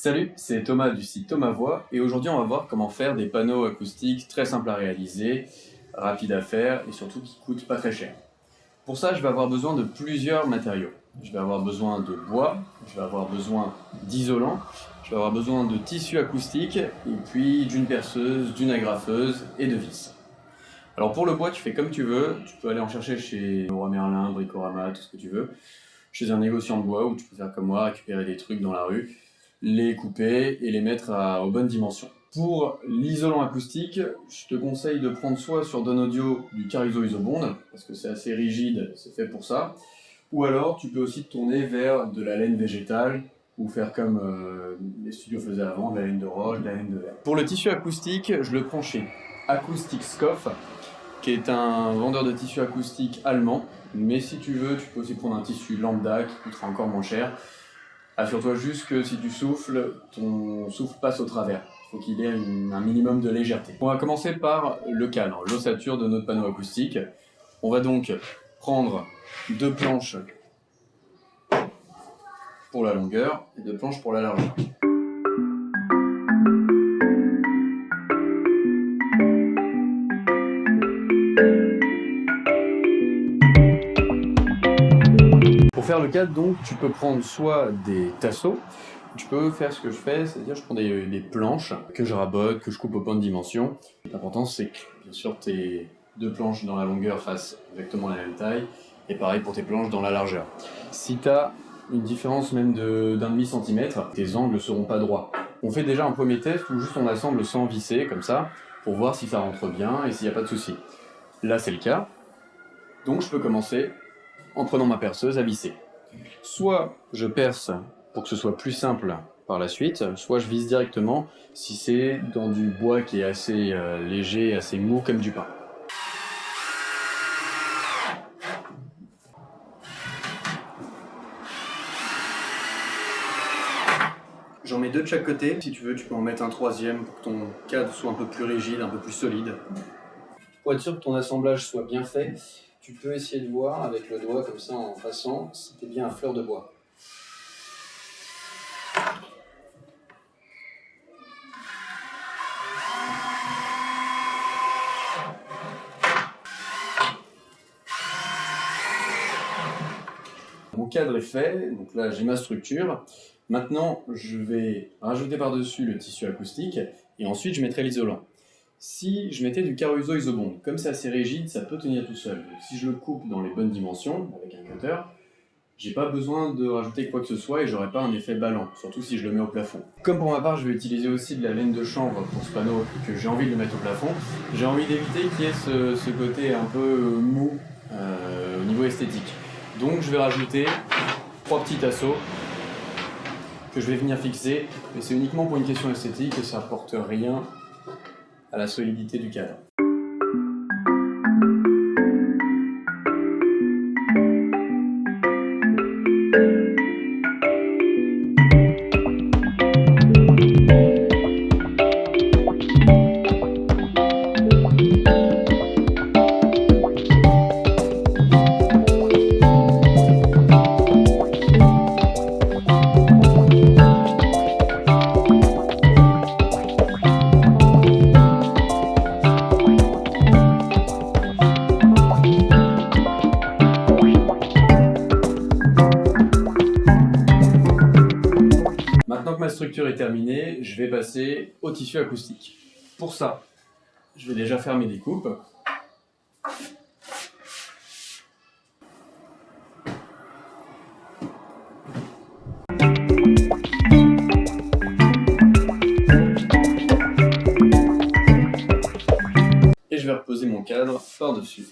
Salut, c'est Thomas du site Thomas Voix et aujourd'hui on va voir comment faire des panneaux acoustiques très simples à réaliser, rapides à faire et surtout qui coûtent pas très cher. Pour ça je vais avoir besoin de plusieurs matériaux. Je vais avoir besoin de bois, je vais avoir besoin d'isolant, je vais avoir besoin de tissu acoustique et puis d'une perceuse, d'une agrafeuse et de vis. Alors pour le bois tu fais comme tu veux, tu peux aller en chercher chez Leroy Merlin, Bricorama, tout ce que tu veux, chez un négociant de bois où tu peux faire comme moi, récupérer des trucs dans la rue, les couper et les mettre aux bonnes dimensions. Pour l'isolant acoustique, je te conseille de prendre soit sur Don Audio du Caruso Isobond, parce que c'est assez rigide, c'est fait pour ça, ou alors tu peux aussi te tourner vers de la laine végétale, ou faire comme les studios faisaient avant, de la laine de roche, de la laine de verre. Pour le tissu acoustique, je le prends chez Acoustic Scoff, qui est un vendeur de tissu acoustique allemand, mais si tu veux, tu peux aussi prendre un tissu lambda qui coûtera encore moins cher. Assure-toi juste que si tu souffles, ton souffle passe au travers. Il faut qu'il ait un minimum de légèreté. On va commencer par le cadre, l'ossature de notre panneau acoustique. On va donc prendre 2 planches pour la longueur et 2 planches pour la largeur. Pour faire le cadre, donc, tu peux prendre soit des tasseaux, tu peux faire ce que je fais, c'est-à-dire je prends des planches que je rabote, que je coupe aux bonnes dimensions. L'important c'est que, bien sûr, tes 2 planches dans la longueur fassent exactement la même taille, et pareil pour tes planches dans la largeur. Si tu as une différence même d'1,5 cm, tes angles ne seront pas droits. On fait déjà un premier test où juste on assemble sans visser, comme ça, pour voir si ça rentre bien et s'il n'y a pas de souci. Là c'est le cas, donc je peux commencer en prenant ma perceuse à visser. Soit je perce pour que ce soit plus simple par la suite, soit je visse directement si c'est dans du bois qui est assez léger, assez mou comme du pain. J'en mets 2 de chaque côté, si tu veux tu peux en mettre un 3e pour que ton cadre soit un peu plus rigide, un peu plus solide. Pour être sûr que ton assemblage soit bien fait, tu peux essayer de voir avec le doigt comme ça en passant si t'es bien à fleur de bois. Mon cadre est fait, donc là j'ai ma structure. Maintenant je vais rajouter par-dessus le tissu acoustique et ensuite je mettrai l'isolant. Si je mettais du Caruso Isobond, comme c'est assez rigide, ça peut tenir tout seul. Donc, si je le coupe dans les bonnes dimensions, avec un cutter, j'ai pas besoin de rajouter quoi que ce soit et j'aurai pas un effet ballant, surtout si je le mets au plafond. Comme pour ma part, je vais utiliser aussi de la laine de chanvre pour ce panneau que j'ai envie de mettre au plafond, j'ai envie d'éviter qu'il y ait ce côté un peu mou au niveau esthétique. Donc je vais rajouter 3 petits tasseaux que je vais venir fixer, mais c'est uniquement pour une question esthétique et ça apporte rien à la solidité du cadre. Maintenant que ma structure est terminée, je vais passer au tissu acoustique. Pour ça, je vais déjà faire mes découpes. Et je vais reposer mon cadre par-dessus.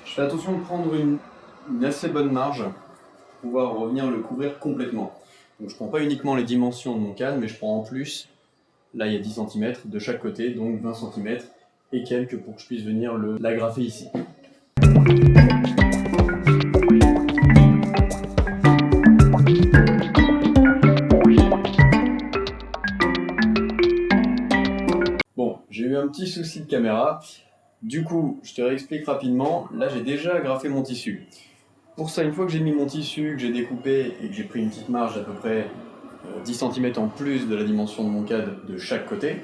Je fais attention de prendre une assez bonne marge pour pouvoir revenir le couvrir complètement. Donc je ne prends pas uniquement les dimensions de mon cadre, mais je prends en plus, là il y a 10 cm de chaque côté, donc 20 cm et quelques pour que je puisse venir l'agrafer ici. Bon, j'ai eu un petit souci de caméra. Du coup, je te réexplique rapidement, là j'ai déjà agrafé mon tissu. Pour ça, une fois que j'ai mis mon tissu, que j'ai découpé et que j'ai pris une petite marge d'à peu près 10 cm en plus de la dimension de mon cadre de chaque côté,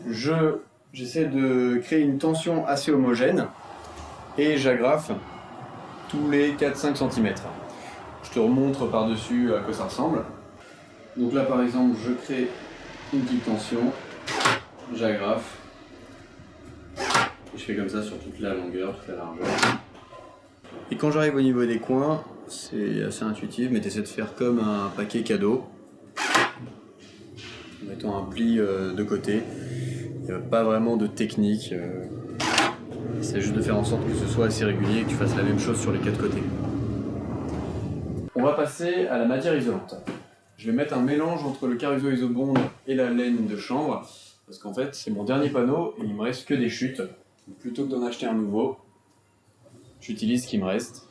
j'essaie de créer une tension assez homogène et j'agrafe tous les 4-5 cm. Je te remontre par-dessus à quoi ça ressemble. Donc là par exemple, je crée une petite tension, j'agrafe, et je fais comme ça sur toute la longueur, toute la largeur. Et quand j'arrive au niveau des coins, c'est assez intuitif, mais tu essaies de faire comme un paquet cadeau, en mettant un pli de côté. Il n'y a pas vraiment de technique, c'est juste de faire en sorte que ce soit assez régulier et que tu fasses la même chose sur les 4 côtés. On va passer à la matière isolante. Je vais mettre un mélange entre le Caruso Isobond et la laine de chanvre, parce qu'en fait c'est mon dernier panneau et il me reste que des chutes. Donc, plutôt que d'en acheter un nouveau, j'utilise ce qui me reste.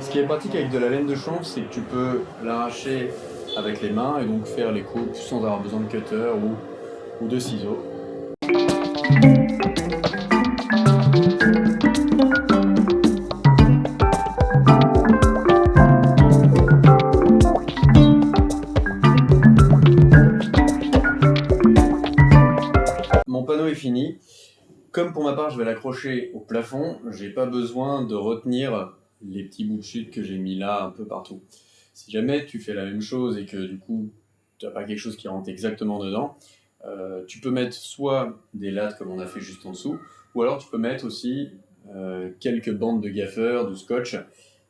Ce qui est pratique avec de la laine de chanvre, c'est que tu peux l'arracher avec les mains et donc faire les coupes sans avoir besoin de cutter ou de ciseaux. Mon panneau est fini. Comme pour ma part, je vais l'accrocher au plafond, j'ai pas besoin de retenir les petits bouts de chute que j'ai mis là un peu partout. Si jamais tu fais la même chose et que du coup tu n'as pas quelque chose qui rentre exactement dedans, tu peux mettre soit des lattes comme on a fait juste en dessous, ou alors tu peux mettre aussi quelques bandes de gaffeur, de scotch,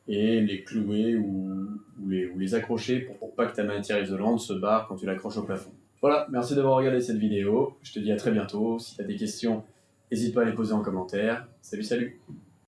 et les clouer ou les accrocher pour pas que ta matière isolante se barre quand tu l'accroches au plafond. Voilà, merci d'avoir regardé cette vidéo, je te dis à très bientôt. Si tu as des questions, n'hésite pas à les poser en commentaire. Salut, salut!